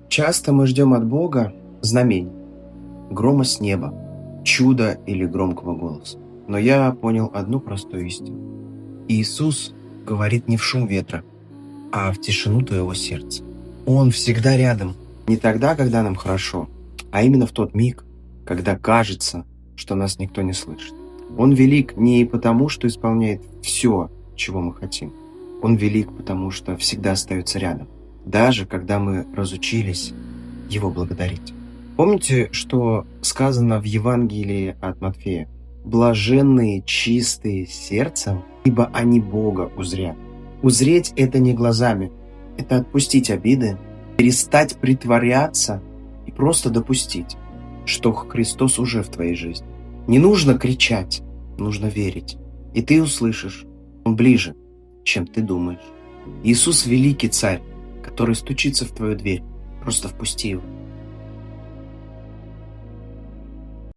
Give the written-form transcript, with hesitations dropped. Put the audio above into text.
Часто мы ждем от Бога знамений, грома с неба, чуда или громкого голоса. Но я понял одну простую истину. Иисус говорит не в шум ветра, а в тишину твоего сердца. Он всегда рядом. Не тогда, когда нам хорошо, а именно в тот миг, когда кажется, что нас никто не слышит. Он велик не потому, что исполняет все, чего мы хотим. Он велик, потому что всегда остается рядом, даже когда мы разучились Его благодарить. Помните, что сказано в Евангелии от Матфея? «Блаженные чистые сердцем, ибо они Бога узрят». Узреть – это не глазами, это отпустить обиды, перестать притворяться и просто допустить, что Христос уже в твоей жизни. Не нужно кричать, нужно верить. И ты услышишь, Он ближе, чем ты думаешь. Иисус – великий Царь, который стучится в твою дверь. Просто впусти Его.